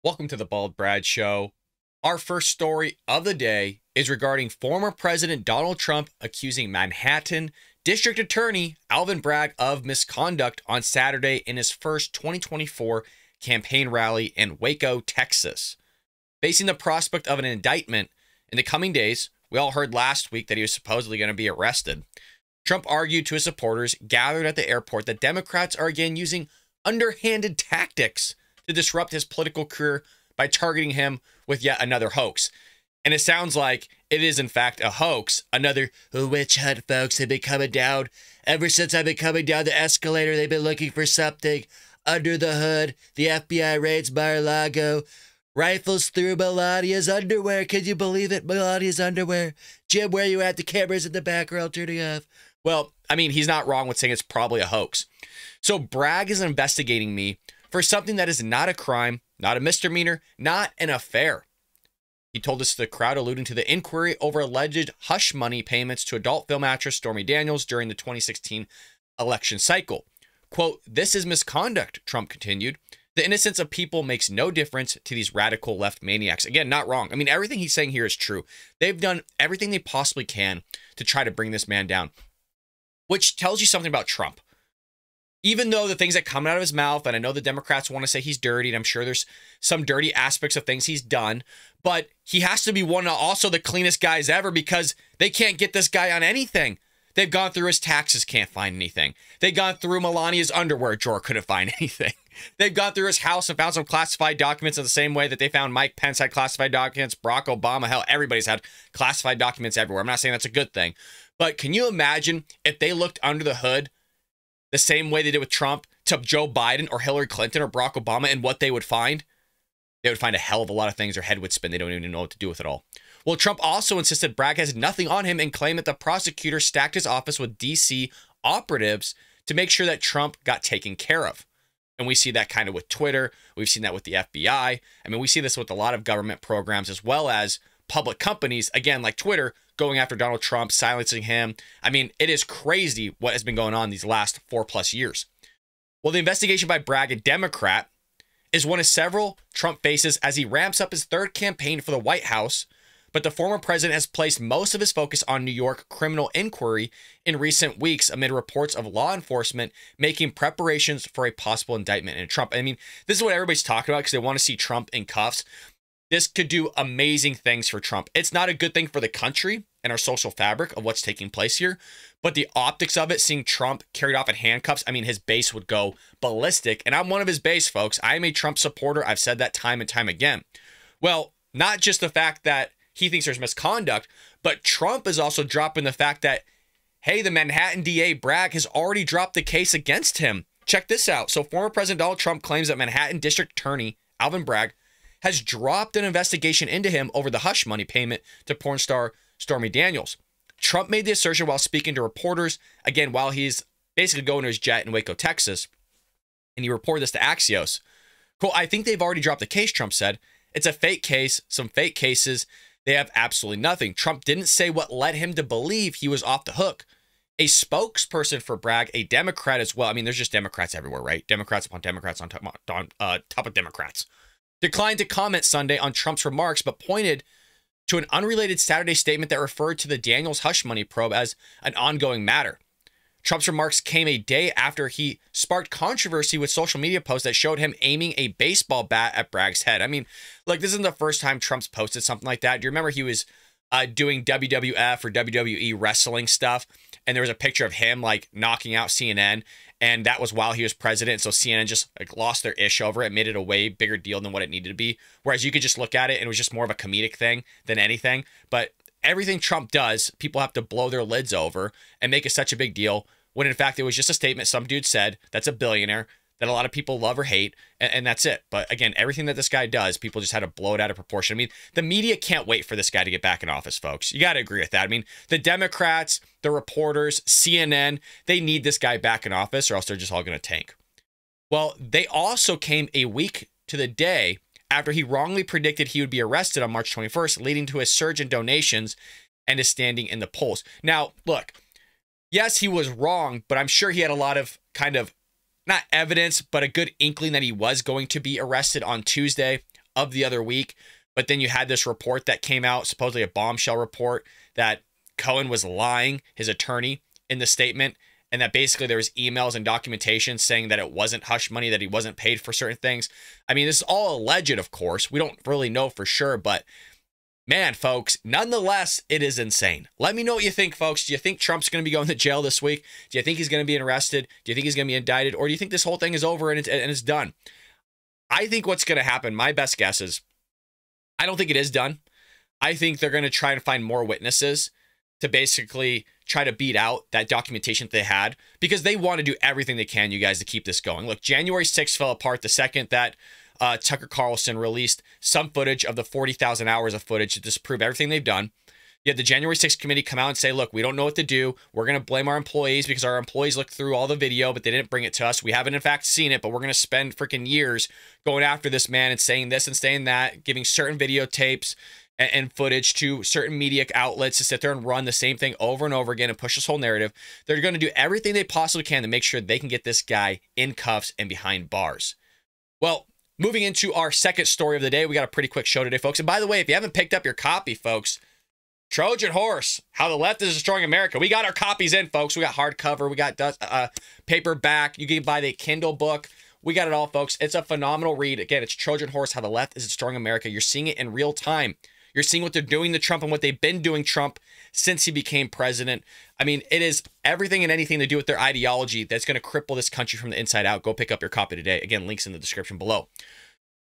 Welcome to the Bald Brad Show. Our first story of the day is regarding former President Donald Trump accusing Manhattan District Attorney Alvin Bragg of misconduct on Saturday in his first 2024 campaign rally in Waco, Texas. Facing the prospect of an indictment in the coming days, we all heard last week that he was supposedly going to be arrested. Trump argued to his supporters gathered at the airport that Democrats are again using underhanded tactics to disrupt his political career by targeting him with yet another hoax. And it sounds like it is, in fact, a hoax. Another witch hunt, folks. They've been coming down. Ever since I've been coming down the escalator, they've been looking for something under the hood. The FBI raids Mar-a-Lago. Rifles through Melania's underwear. Can you believe it? Melania's underwear. Jim, where you at? The camera's in the background turning off. Well, I mean, he's not wrong with saying it's probably a hoax. So Bragg is investigating me for something that is not a crime, not a misdemeanor, not an affair. He told this to the crowd, alluding to the inquiry over alleged hush money payments to adult film actress Stormy Daniels during the 2016 election cycle. Quote, "This is misconduct," Trump continued. "The innocence of people makes no difference to these radical left maniacs." Again, not wrong. I mean, everything he's saying here is true. They've done everything they possibly can to try to bring this man down, which tells you something about Trump. Even though the things that come out of his mouth, and I know the Democrats want to say he's dirty, and I'm sure there's some dirty aspects of things he's done, but he has to be one of also the cleanest guys ever because they can't get this guy on anything. They've gone through his taxes, can't find anything. They've gone through Melania's underwear drawer, couldn't find anything. They've gone through his house and found some classified documents in the same way that they found Mike Pence had classified documents, Barack Obama, hell, everybody's had classified documents everywhere. I'm not saying that's a good thing, but can you imagine if they looked under the hood the same way they did with Trump to Joe Biden or Hillary Clinton or Barack Obama, and what they would find? They would find a hell of a lot of things. Their head would spin. They don't even know what to do with it all. Well, Trump also insisted Bragg has nothing on him and claimed that the prosecutor stacked his office with D.C. operatives to make sure that Trump got taken care of. And we see that kind of with Twitter. We've seen that with the FBI. I mean, we see this with a lot of government programs as well as public companies, again, like Twitter, going after Donald Trump, silencing him. I mean, it is crazy what has been going on these last 4+ years. Well, the investigation by Bragg, a Democrat, is one of several Trump faces as he ramps up his third campaign for the White House. But the former president has placed most of his focus on New York criminal inquiry in recent weeks amid reports of law enforcement making preparations for a possible indictment in Trump. I mean, this is what everybody's talking about because they want to see Trump in cuffs. This could do amazing things for Trump. It's not a good thing for the country and our social fabric of what's taking place here, but the optics of it, seeing Trump carried off in handcuffs, I mean, his base would go ballistic. And I'm one of his base, folks. I am a Trump supporter. I've said that time and time again. Well, not just the fact that he thinks there's misconduct, but Trump is also dropping the fact that, hey, the Manhattan DA Bragg has already dropped the case against him. Check this out. So former President Donald Trump claims that Manhattan District Attorney Alvin Bragg has dropped an investigation into him over the hush money payment to porn star Stormy Daniels. Trump made the assertion while speaking to reporters, again, while he's basically going to his jet in Waco, Texas, and he reported this to Axios. Quote, "I think they've already dropped the case," Trump said. "It's a fake case, some fake cases. They have absolutely nothing." Trump didn't say what led him to believe he was off the hook. A spokesperson for Bragg, a Democrat as well, I mean, there's just Democrats everywhere, right? Democrats upon Democrats on top of Democrats, declined to comment Sunday on Trump's remarks, but pointed to an unrelated Saturday statement that referred to the Daniels hush money probe as an ongoing matter. Trump's remarks came a day after he sparked controversy with social media posts that showed him aiming a baseball bat at Bragg's head. I mean, like, this isn't the first time Trump's posted something like that. Do you remember he was doing WWF or WWE wrestling stuff, and there was a picture of him, like, knocking out CNN, and that was while he was president, so CNN just, like, lost their ish over it, made it a way bigger deal than what it needed to be, whereas you could just look at it, and it was just more of a comedic thing than anything. But everything Trump does, people have to blow their lids over and make it such a big deal, when in fact it was just a statement some dude said that's a billionaire that a lot of people love or hate, and that's it. But again, everything that this guy does, people just had to blow it out of proportion. I mean, the media can't wait for this guy to get back in office, folks. You got to agree with that. I mean, the Democrats, the reporters, CNN, they need this guy back in office or else they're just all going to tank. Well, they also came a week to the day after he wrongly predicted he would be arrested on March 21st, leading to a surge in donations and his standing in the polls. Now, look, yes, he was wrong, but I'm sure he had a lot of kind of not evidence, but a good inkling that he was going to be arrested on Tuesday. of the other week. But then you had this report that came out, supposedly a bombshell report, that Cohen was lying, his attorney, in the statement, and that basically there was emails and documentation saying that it wasn't hush money, that he wasn't paid for certain things. I mean, this is all alleged, of course. We don't really know for sure, but man, folks, nonetheless, it is insane. Let me know what you think, folks. Do you think Trump's going to be going to jail this week? Do you think he's going to be arrested? Do you think he's going to be indicted? Or do you think this whole thing is over and it's done? I think what's going to happen, my best guess is, I don't think it is done. I think they're going to try and find more witnesses to basically try to beat out that documentation that they had, because they want to do everything they can, you guys, to keep this going. Look, January 6th fell apart the second that Tucker Carlson released some footage of the 40,000 hours of footage to disprove everything they've done. You had the January 6th committee come out and say, look, we don't know what to do. We're going to blame our employees because our employees looked through all the video, but they didn't bring it to us. We haven't, in fact, seen it, but we're going to spend freaking years going after this man and saying this and saying that, giving certain videotapes and footage to certain media outlets to sit there and run the same thing over and over again and push this whole narrative. They're going to do everything they possibly can to make sure they can get this guy in cuffs and behind bars. Well, moving into our second story of the day, we got a pretty quick show today, folks. And by the way, if you haven't picked up your copy, folks, Trojan Horse, How the Left is Destroying America. We got our copies in, folks. We got hardcover. We got paperback. You can buy the Kindle book. We got it all, folks. It's a phenomenal read. Again, it's Trojan Horse, How the Left is Destroying America. You're seeing it in real time. You're seeing what they're doing to Trump and what they've been doing Trump since he became president. I mean, it is everything and anything to do with their ideology that's going to cripple this country from the inside out. Go pick up your copy today. Again, links in the description below.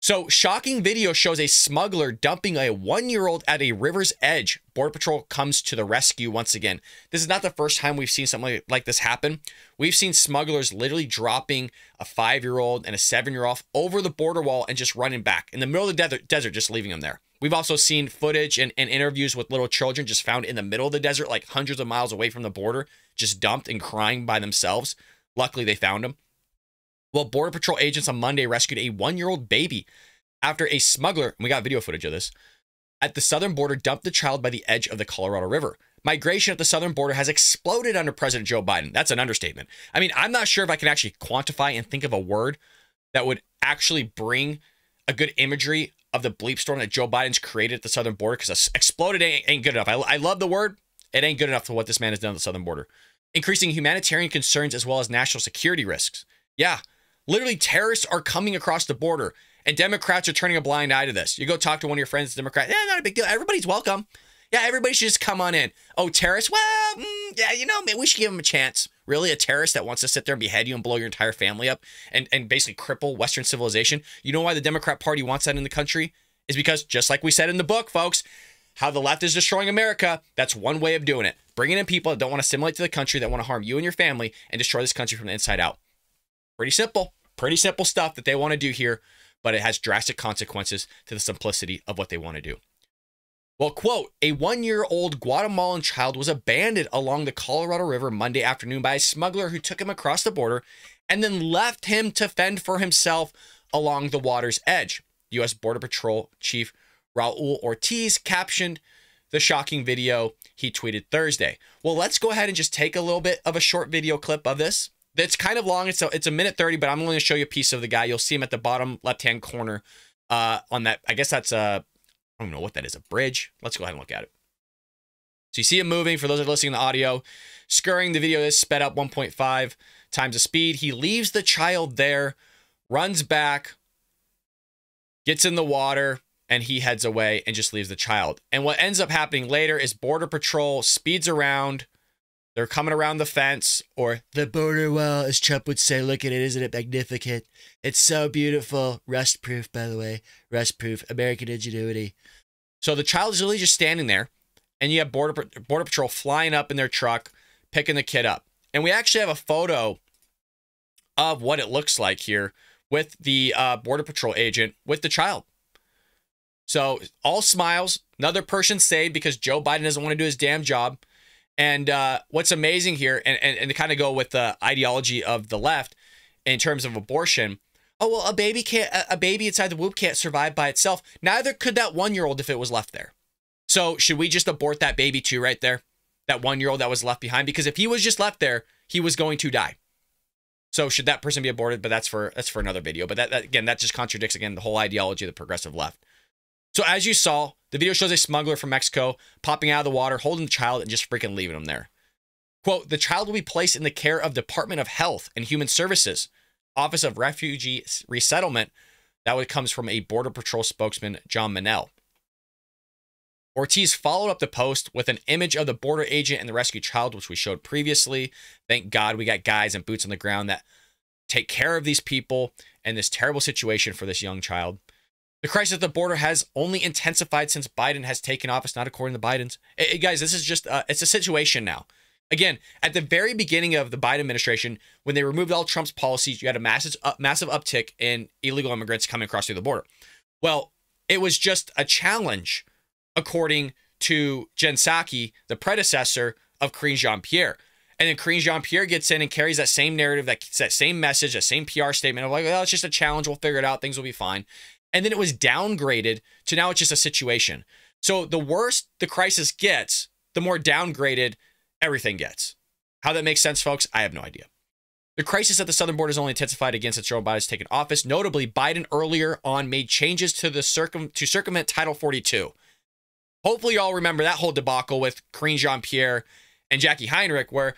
So, shocking video shows a smuggler dumping a 1-year-old at a river's edge. Border Patrol comes to the rescue once again. This is not the first time we've seen something like this happen. We've seen smugglers literally dropping a 5-year-old and a 7-year-old over the border wall and just running back in the middle of the desert, just leaving them there. We've also seen footage and interviews with little children just found in the middle of the desert, like hundreds of miles away from the border, just dumped and crying by themselves. Luckily, they found them. Well, Border Patrol agents on Monday rescued a 1-year-old baby after a smuggler, and we got video footage of this, at the southern border dumped the child by the edge of the Colorado River. Migration at the southern border has exploded under President Joe Biden. That's an understatement. I mean, I'm not sure if I can actually quantify and think of a word that would actually bring a good imagery of the bleep storm that Joe Biden's created at the southern border, because exploded ain't good enough. I love the word. It ain't good enough for what this man has done at the southern border. Increasing humanitarian concerns as well as national security risks. Yeah, literally terrorists are coming across the border, and Democrats are turning a blind eye to this. You go talk to one of your friends, Democrat, not a big deal. Everybody's welcome. Yeah, everybody should just come on in. Oh, terrorists? Well, yeah, you know, maybe we should give them a chance. Really, a terrorist that wants to sit there and behead you and blow your entire family up and basically cripple Western civilization. You know why the Democrat Party wants that in the country? Is because, just like we said in the book, folks, How the Left is Destroying America, that's one way of doing it. Bringing in people that don't want to assimilate to the country, that want to harm you and your family and destroy this country from the inside out. Pretty simple stuff that they want to do here, but it has drastic consequences to the simplicity of what they want to do. Well, quote, a 1-year-old Guatemalan child was abandoned along the Colorado River Monday afternoon by a smuggler who took him across the border and then left him to fend for himself along the water's edge. U.S. Border Patrol Chief Raul Ortiz captioned the shocking video he tweeted Thursday. Well, let's go ahead and just take a little bit of a short video clip of this. It's kind of long. It's a minute 30, but I'm going to show you a piece of the guy. You'll see him at the bottom left-hand corner on that. I guess that's I don't know what that is, a bridge. Let's go ahead and look at it. So you see him moving. For those that are listening to the audio, scurrying. The video is sped up 1.5 times the speed. He leaves the child there, runs back, gets in the water, and he heads away and just leaves the child. And what ends up happening later is Border Patrol speeds around. They're coming around the fence, or the border wall, as Trump would say. Look at it. Isn't it magnificent? It's so beautiful. Rust-proof, by the way. Rust-proof. American ingenuity. So the child is really just standing there, and you have Border Patrol flying up in their truck, picking the kid up. And we actually have a photo of what it looks like here with the Border Patrol agent with the child. So all smiles. Another person saved because Joe Biden doesn't want to do his damn job. And what's amazing here, and to kind of go with the ideology of the left in terms of abortion, oh, well, a baby inside the womb can't survive by itself. Neither could that 1-year-old if it was left there. So should we just abort that baby too right there? That 1-year-old that was left behind? Because if he was just left there, he was going to die. So should that person be aborted? But that's for another video. But that just contradicts, again, the whole ideology of the progressive left. So as you saw, the video shows a smuggler from Mexico popping out of the water, holding the child, and just freaking leaving him there. Quote, the child will be placed in the care of Department of Health and Human Services, Office of Refugee Resettlement. That comes from a Border Patrol spokesman, John Manel. Ortiz followed up the post with an image of the border agent and the rescued child, which we showed previously. Thank God we got guys and boots on the ground that take care of these people and this terrible situation for this young child. The crisis at the border has only intensified since Biden has taken office, not according to Biden's. Guys, this is just, it's a situation now. Again, at the very beginning of the Biden administration, when they removed all Trump's policies, you had a massive uptick in illegal immigrants coming across through the border. Well, it was just a challenge, according to Jen Psaki, the predecessor of Karine Jean-Pierre. And then Karine Jean-Pierre gets in and carries that same narrative, that same message, that same PR statement of like, well, it's just a challenge. We'll figure it out. Things will be fine. And then it was downgraded to now it's just a situation. So the worse the crisis gets, the more downgraded everything gets. How that makes sense, folks, I have no idea. The crisis at the southern border is only intensified again since Joe Biden has taken office. Notably, Biden earlier on made changes to circumvent Title 42. Hopefully, y'all remember that whole debacle with Karine Jean-Pierre and Jackie Heinrich, where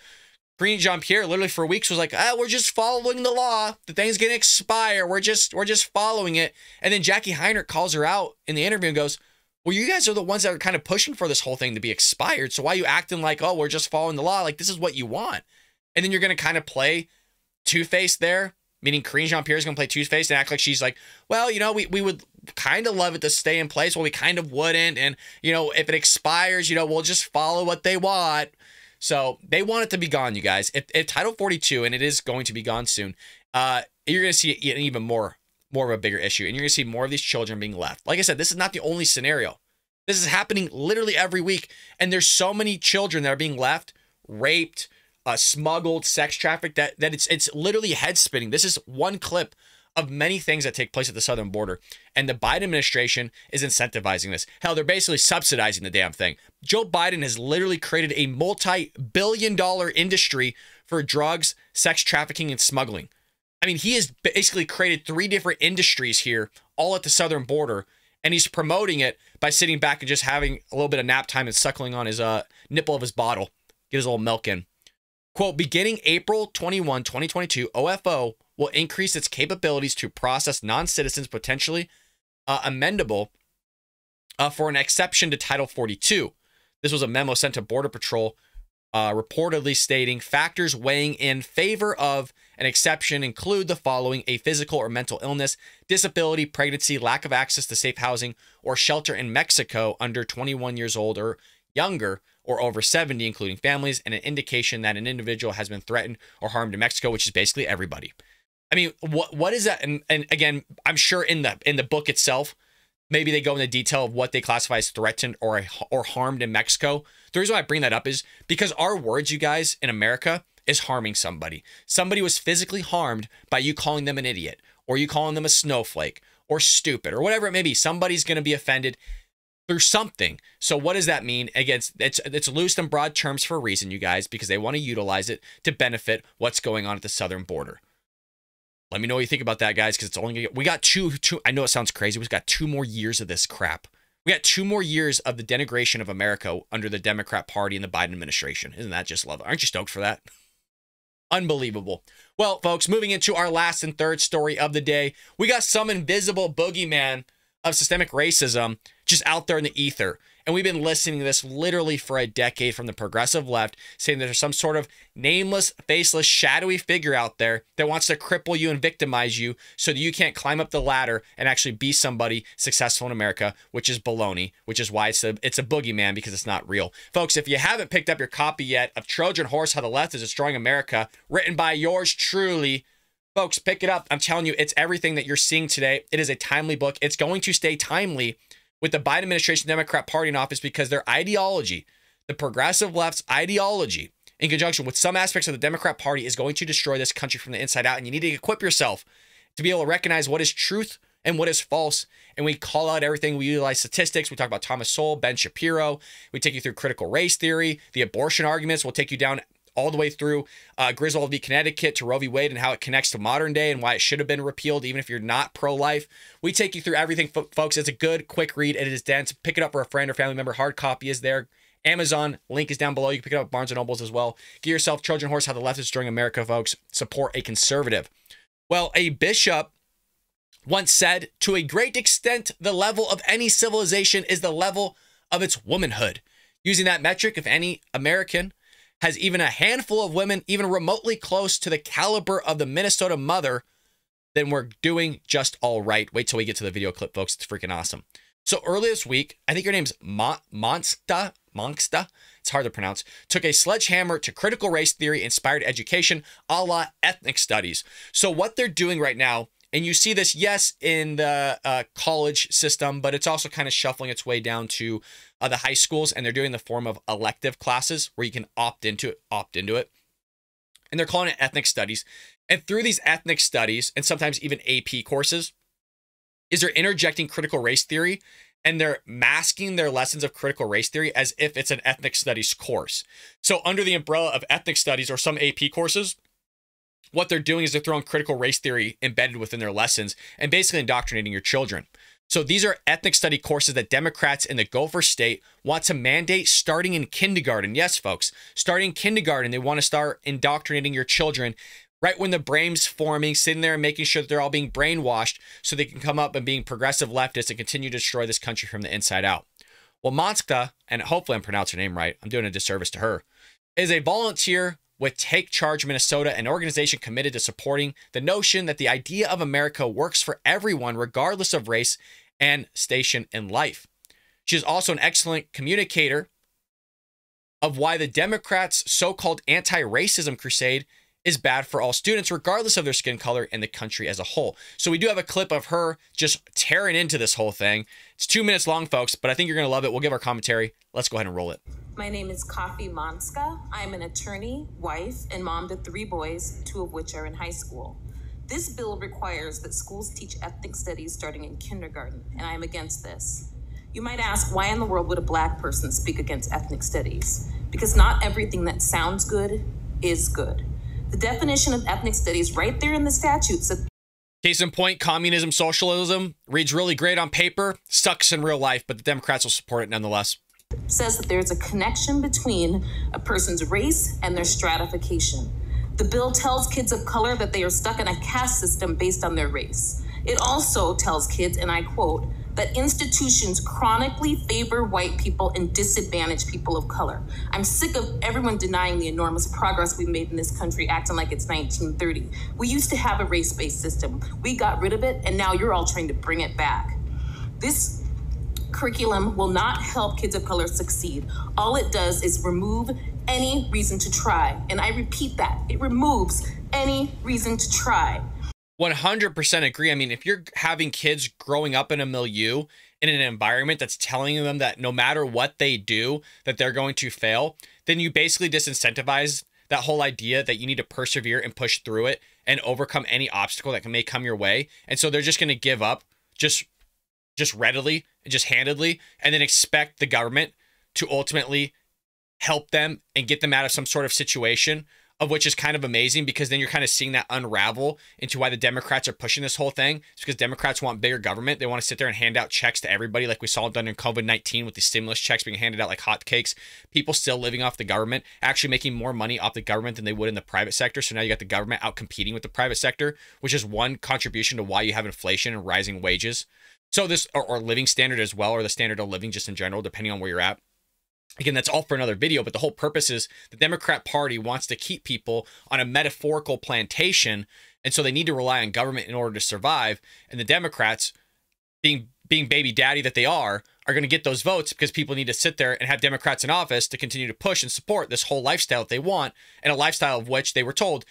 Karine Jean-Pierre literally for weeks was like, we're just following the law. The thing's going to expire. We're just following it. And then Jackie Heinrich calls her out in the interview and goes, well, you guys are the ones that are kind of pushing for this whole thing to be expired. So why are you acting like, oh, we're just following the law? Like, this is what you want. And then you're going to kind of play two-faced there, meaning Karine Jean-Pierre is going to play two-faced and act like she's like, well, you know, we would kind of love it to stay in place. Well, we kind of wouldn't. And, you know, if it expires, you know, we'll just follow what they want. So they want it to be gone, you guys. If Title 42, and it is going to be gone soon, you're going to see an even more of a bigger issue. And you're going to see more of these children being left. Like I said, this is not the only scenario. This is happening literally every week. And there's so many children that are being left, raped, smuggled, sex trafficked, that it's literally head spinning. This is one clip of many things that take place at the southern border. And the Biden administration is incentivizing this. Hell, they're basically subsidizing the damn thing. Joe Biden has literally created a multi-billion-dollar industry for drugs, sex trafficking, and smuggling. I mean, he has basically created 3 different industries here, all at the southern border, and he's promoting it by sitting back and just having a little bit of nap time and suckling on his nipple of his bottle, get his little milk in. Quote, beginning April 21, 2022, OFO will increase its capabilities to process non-citizens potentially amendable for an exception to Title 42. This was a memo sent to Border Patrol reportedly stating factors weighing in favor of an exception include the following: a physical or mental illness, disability, pregnancy, lack of access to safe housing or shelter in Mexico under 21 years old or younger, or over 70, including families, and an indication that an individual has been threatened or harmed in Mexico, which is basically everybody. I mean, what is that? And again, I'm sure in the book itself, maybe they go into detail of what they classify as threatened or harmed in Mexico. The reason why I bring that up is because our words, you guys, in America is harming somebody. Somebody was physically harmed by you calling them an idiot, or you calling them a snowflake, or stupid, or whatever it may be. Somebody's going to be offended through something. So what does that mean? Again, it's loose and broad terms for a reason, you guys, because they want to utilize it to benefit what's going on at the southern border. Let me know what you think about that, guys, because it's only gonna get, we got two. I know it sounds crazy. We've got 2 more years of this crap. We got 2 more years of the denigration of America under the Democrat Party and the Biden administration. Isn't that just love? Aren't you stoked for that? Unbelievable. Well, folks, moving into our last and third story of the day, we got some invisible boogeyman of systemic racism just out there in the ether. And we've been listening to this literally for a decade from the progressive left, saying there's some sort of nameless, faceless, shadowy figure out there that wants to cripple you and victimize you so that you can't climb up the ladder and actually be somebody successful in America, which is baloney, which is why it's a boogeyman, because it's not real. Folks, if you haven't picked up your copy yet of Trojan Horse, How the Left is Destroying America, written by yours truly, folks, pick it up. I'm telling you, it's everything that you're seeing today. It is a timely book. It's going to stay timely with the Biden administration, Democrat Party in office, because their ideology, the progressive left's ideology, in conjunction with some aspects of the Democrat Party, is going to destroy this country from the inside out. And you need to equip yourself to be able to recognize what is truth and what is false. And we call out everything. We utilize statistics. We talk about Thomas Sowell, Ben Shapiro. We take you through critical race theory, the abortion arguments. We'll take you down all the way through Griswold v. Connecticut to Roe v. Wade and how it connects to modern day and why it should have been repealed, even if you're not pro-life. We take you through everything, folks. It's a good, quick read. It is dense. Pick it up for a friend or family member. Hard copy is there. Amazon, link is down below. You can pick it up at Barnes & Nobles as well. Get yourself Trojan Horse, How the Left is Destroying America, folks. Support a conservative. Well, a bishop once said, to a great extent, the level of any civilization is the level of its womanhood. Using that metric, if any American has even a handful of women even remotely close to the caliber of the Minnesota mother, then we're doing just all right. Wait till we get to the video clip, folks. It's freaking awesome. So earlier this week, I think your name's Monsta, it's hard to pronounce, took a sledgehammer to critical race theory inspired education, a la ethnic studies. So what they're doing right now, and you see this, yes, in the college system, but it's also kind of shuffling its way down to the high schools, and they're doing the form of elective classes where you can opt into it. And they're calling it ethnic studies. And through these ethnic studies, and sometimes even AP courses, is they're interjecting critical race theory, and they're masking their lessons of critical race theory as if it's an ethnic studies course. So under the umbrella of ethnic studies or some AP courses, what they're doing is they're throwing critical race theory embedded within their lessons and basically indoctrinating your children. So these are ethnic study courses that Democrats in the Gopher State want to mandate starting in kindergarten. Yes, folks, starting in kindergarten, they want to start indoctrinating your children right when the brain's forming, sitting there and making sure that they're all being brainwashed so they can come up and being progressive leftists and continue to destroy this country from the inside out. Well, Monska, and hopefully I'm pronouncing her name right, I'm doing a disservice to her, is a volunteer with Take Charge Minnesota, an organization committed to supporting the notion that the idea of America works for everyone, regardless of race and station in life. She is also an excellent communicator of why the Democrats' so-called anti-racism crusade is bad for all students, regardless of their skin color and the country as a whole. So we do have a clip of her just tearing into this whole thing. It's 2 minutes long, folks, but I think you're going to love it. We'll give our commentary. Let's go ahead and roll it. My name is Coffee Monska. I'm an attorney, wife, and mom to 3 boys, 2 of which are in high school. This bill requires that schools teach ethnic studies starting in kindergarten, and I'm against this. You might ask, why in the world would a Black person speak against ethnic studies? Because not everything that sounds good is good. The definition of ethnic studies right there in the statute says, case in point, communism, socialism reads really great on paper, sucks in real life, but the Democrats will support it nonetheless. Says that there's a connection between a person's race and their stratification. The bill tells kids of color that they are stuck in a caste system based on their race. It also tells kids, and I quote, that institutions chronically favor white people and disadvantage people of color. I'm sick of everyone denying the enormous progress we've made in this country, acting like it's 1930. We used to have a race-based system. We got rid of it, and now you're all trying to bring it back. This curriculum will not help kids of color succeed. All it does is remove any reason to try. And I repeat that, it removes any reason to try. 100% agree. I mean, if you're having kids growing up in a milieu, in an environment that's telling them that no matter what they do, that they're going to fail, then you basically disincentivize that whole idea that you need to persevere and push through it and overcome any obstacle that may come your way. And so they're just going to give up just readily and just handedly, and then expect the government to ultimately help them and get them out of some sort of situation, of which is kind of amazing, because then you're kind of seeing that unravel into why the Democrats are pushing this whole thing. It's because Democrats want bigger government. They want to sit there and hand out checks to everybody like we saw done in COVID-19 with the stimulus checks being handed out like hotcakes. People still living off the government, actually making more money off the government than they would in the private sector. So now you got the government out competing with the private sector, which is one contribution to why you have inflation and rising wages. So this, or living standard as well, or the standard of living just in general, depending on where you're at. Again, that's all for another video, but the whole purpose is the Democrat Party wants to keep people on a metaphorical plantation, and so they need to rely on government in order to survive. And the Democrats, being baby daddy that they are going to get those votes because people need to sit there and have Democrats in office to continue to push and support this whole lifestyle that they want, and a lifestyle of which they were told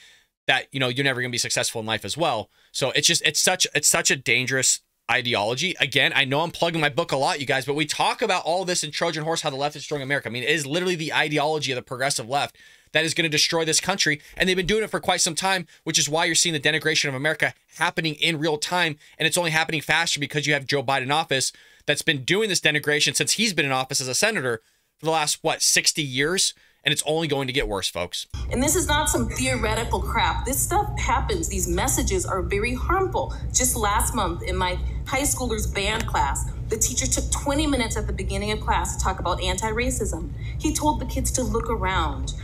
that, you know, you're never going to be successful in life as well. So it's such a dangerous ideology. Again, I know I'm plugging my book a lot, you guys, but we talk about all this in Trojan Horse, How the Left is Destroying America. I mean, it is literally the ideology of the progressive left that is going to destroy this country, and they've been doing it for quite some time, which is why you're seeing the denigration of America happening in real time, and it's only happening faster because you have Joe Biden in office that's been doing this denigration since he's been in office as a senator for the last, 60 years, and it's only going to get worse, folks. And this is not some theoretical crap. This stuff happens. These messages are very harmful. Just last month in my high schoolers band class, the teacher took 20 minutes at the beginning of class to talk about anti-racism. He told the kids to look around.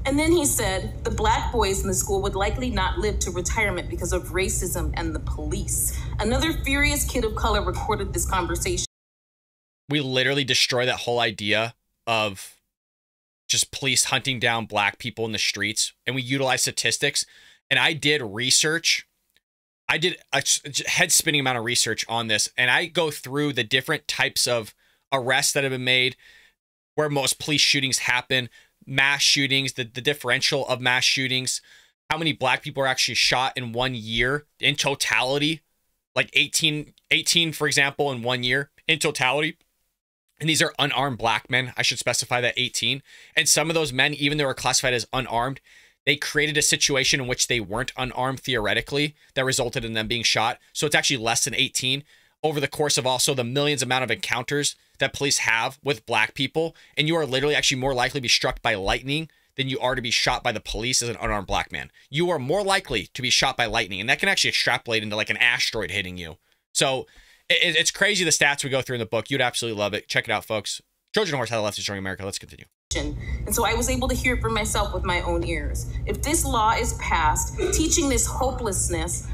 And then he said the black boys in the school would likely not live to retirement because of racism and the police. Another furious kid of color recorded this conversation. We literally destroy that whole idea of just police hunting down black people in the streets, and we utilize statistics. And I did research. I did a head-spinning amount of research on this, and I go through the different types of arrests that have been made, where most police shootings happen, mass shootings, the differential of mass shootings, how many black people are actually shot in 1 year in totality, like 18, for example, in 1 year in totality. And these are unarmed black men. I should specify that 18. And some of those men, even though they were classified as unarmed, they created a situation in which they weren't unarmed theoretically that resulted in them being shot. So it's actually less than 18 over the course of also the millions amount of encounters that police have with black people. And you are literally actually more likely to be struck by lightning than you are to be shot by the police as an unarmed black man. You are more likely to be shot by lightning. And that can actually extrapolate into like an asteroid hitting you. So it's crazy the stats we go through in the book. You'd absolutely love it. Check it out, folks. Trojan Horse, How the Left is Destroying America. Let's continue. And so I was able to hear it for myself with my own ears. If this law is passed, teaching this hopelessness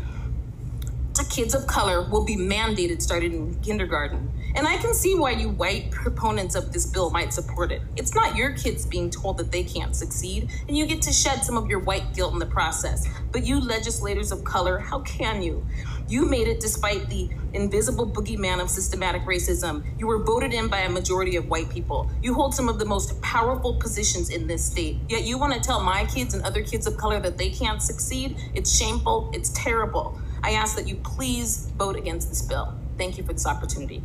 to kids of color will be mandated starting in kindergarten. And I can see why you white proponents of this bill might support it. It's not your kids being told that they can't succeed, and you get to shed some of your white guilt in the process. But you legislators of color, how can you? You made it despite the invisible boogeyman of systematic racism. You were voted in by a majority of white people. You hold some of the most powerful positions in this state. Yet you want to tell my kids and other kids of color that they can't succeed? It's shameful. It's terrible. I ask that you please vote against this bill. Thank you for this opportunity.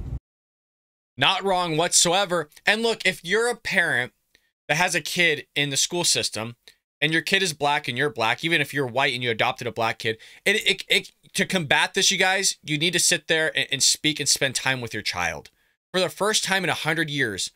Not wrong whatsoever. And look, if you're a parent that has a kid in the school system and your kid is black and you're black, even if you're white and you adopted a black kid, to combat this, you guys, you need to sit there and speak and spend time with your child. For the first time in 100 years,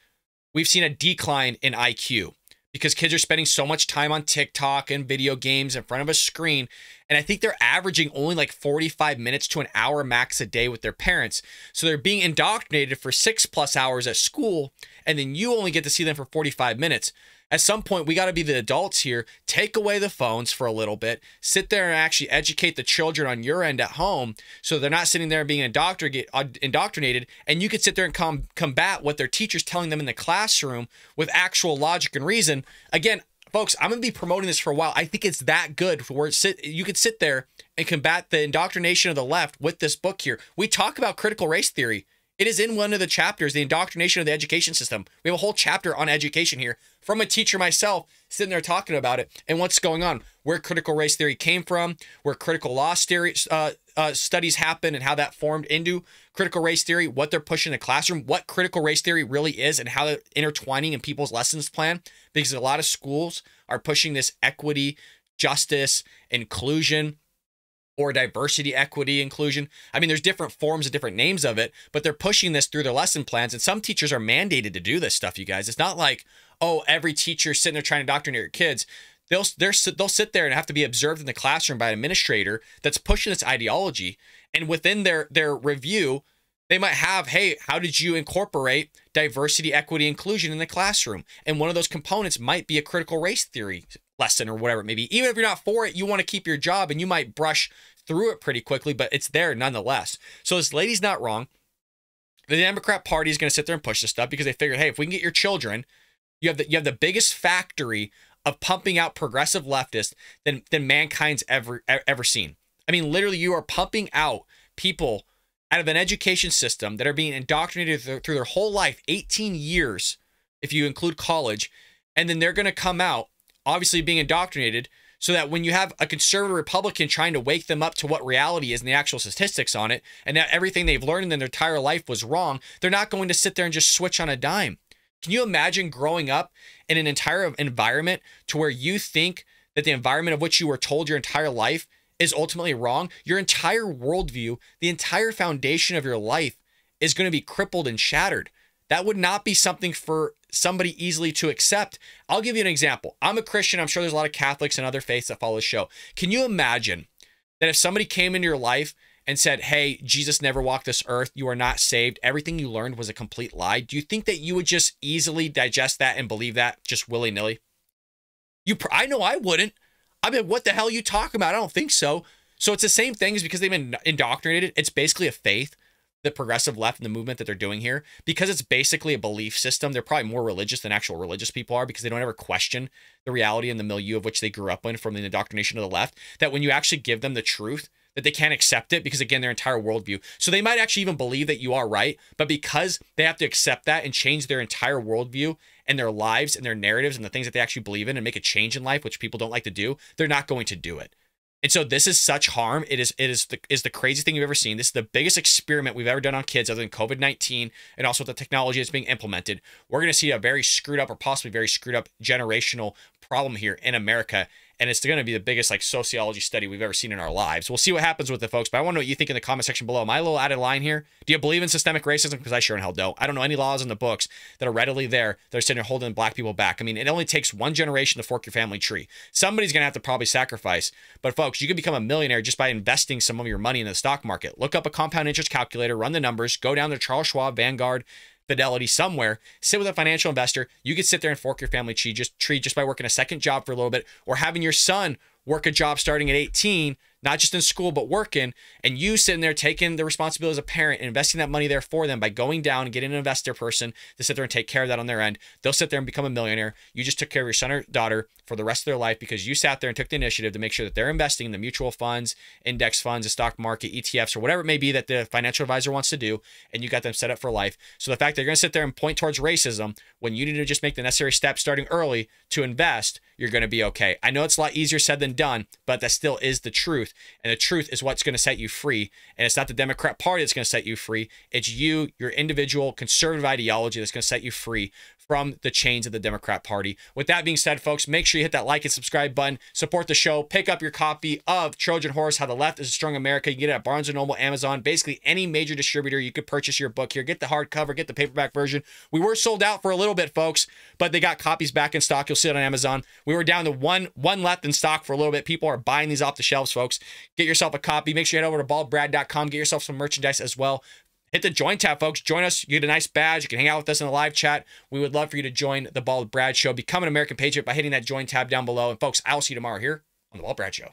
we've seen a decline in IQ because kids are spending so much time on TikTok and video games in front of a screen. And I think they're averaging only like 45 minutes to an hour max a day with their parents. So they're being indoctrinated for 6+ hours at school, and then you only get to see them for 45 minutes. At some point, we got to be the adults here. Take away the phones for a little bit. Sit there and actually educate the children on your end at home so they're not sitting there being indoctrinated. And you can sit there and combat what their teacher's telling them in the classroom with actual logic and reason. Again, folks, I'm going to be promoting this for a while. I think it's that good where you could sit there and combat the indoctrination of the left with this book here. We talk about critical race theory. It is in one of the chapters, the indoctrination of the education system. We have a whole chapter on education here from a teacher myself sitting there talking about it and what's going on, where critical race theory came from, where critical law theory, studies happen and how that formed into critical race theory, what they're pushing in the classroom, what critical race theory really is and how they're intertwining in people's lessons plan. Because a lot of schools are pushing this equity, justice, inclusion, or diversity, equity, inclusion. I mean, there's different forms of different names of it, but they're pushing this through their lesson plans. And some teachers are mandated to do this stuff, you guys. It's not like, oh, every teacher sitting there trying to indoctrinate your kids. They'll sit there and have to be observed in the classroom by an administrator that's pushing this ideology. And within their review, they might have, hey, how did you incorporate diversity, equity, inclusion in the classroom? And one of those components might be a critical race theory lesson or whatever it may be. Even if you're not for it, you want to keep your job and you might brush through it pretty quickly, but it's there nonetheless. So this lady's not wrong. The Democrat Party is going to sit there and push this stuff because they figured, hey, if we can get your children, you have the biggest factory of pumping out progressive leftists than mankind's ever seen. I mean, literally, you are pumping out people out of an education system that are being indoctrinated through their whole life, 18 years, if you include college, and then they're going to come out obviously being indoctrinated so that when you have a conservative Republican trying to wake them up to what reality is and the actual statistics on it, and that everything they've learned in their entire life was wrong, they're not going to sit there and just switch on a dime. Can you imagine growing up in an entire environment to where you think that the environment of which you were told your entire life is ultimately wrong? Your entire worldview, the entire foundation of your life is going to be crippled and shattered. That would not be something for somebody easily to accept. I'll give you an example. I'm a Christian. I'm sure there's a lot of Catholics and other faiths that follow the show. Can you imagine that if somebody came into your life and said, hey, Jesus never walked this earth, you are not saved, everything you learned was a complete lie? Do you think that you would just easily digest that and believe that just willy-nilly? I know I wouldn't. I mean, what the hell are you talking about? I don't think so. So it's the same thing as because they've been indoctrinated. It's basically a faith, the progressive left and the movement that they're doing here, because it's basically a belief system. They're probably more religious than actual religious people are because they don't ever question the reality and the milieu of which they grew up in from the indoctrination of the left, that when you actually give them the truth, that they can't accept it because, again, their entire worldview. So they might actually even believe that you are right, but because they have to accept that and change their entire worldview and their lives and their narratives and the things that they actually believe in and make a change in life, which people don't like to do, they're not going to do it. And so this is such harm. It is the craziest thing you've ever seen. This is the biggest experiment we've ever done on kids other than COVID-19 and also with the technology that's being implemented. We're going to see a very screwed up or possibly very screwed up generational problem here in America. And it's going to be the biggest like sociology study we've ever seen in our lives. We'll see what happens with it, folks. But I want to know what you think in the comment section below. My little added line here. Do you believe in systemic racism? Because I sure in hell don't. I don't know any laws in the books that are readily there that are sitting there holding black people back. I mean, it only takes one generation to fork your family tree. Somebody's going to have to probably sacrifice. But folks, you can become a millionaire just by investing some of your money in the stock market. Look up a compound interest calculator, run the numbers, go down to Charles Schwab, Vanguard, Fidelity, somewhere, sit with a financial investor. You could sit there and fork your family tree just by working a second job for a little bit, or having your son work a job starting at 18, not just in school, but working, and you sitting there taking the responsibility as a parent and investing that money there for them by going down and getting an investor person to sit there and take care of that on their end. They'll sit there and become a millionaire. You just took care of your son or daughter for the rest of their life because you sat there and took the initiative to make sure that they're investing in the mutual funds, index funds, the stock market, ETFs, or whatever it may be that the financial advisor wants to do, and you got them set up for life. So the fact that you're going to sit there and point towards racism when you need to just make the necessary steps starting early to invest, you're going to be okay. I know it's a lot easier said than done, but that still is the truth. And the truth is what's going to set you free. And it's not the Democrat Party that's going to set you free. It's you, your individual conservative ideology that's going to set you free from the chains of the Democrat Party. With that being said, folks, make sure you hit that like and subscribe button. Support the show. Pick up your copy of Trojan Horse, How the Left is Destroying America. You can get it at Barnes & Noble, Amazon, basically any major distributor. You could purchase your book here. Get the hardcover, get the paperback version. We were sold out for a little bit, folks, but they got copies back in stock. You'll see it on Amazon. We were down to one left in stock for a little bit. People are buying these off the shelves, folks. Get yourself a copy. Make sure you head over to baldbrad.com. Get yourself some merchandise as well. Hit the join tab, folks. Join us. You get a nice badge. You can hang out with us in the live chat. We would love for you to join the Bald Brad Show. Become an American Patriot by hitting that join tab down below. And folks, I'll see you tomorrow here on the Bald Brad Show.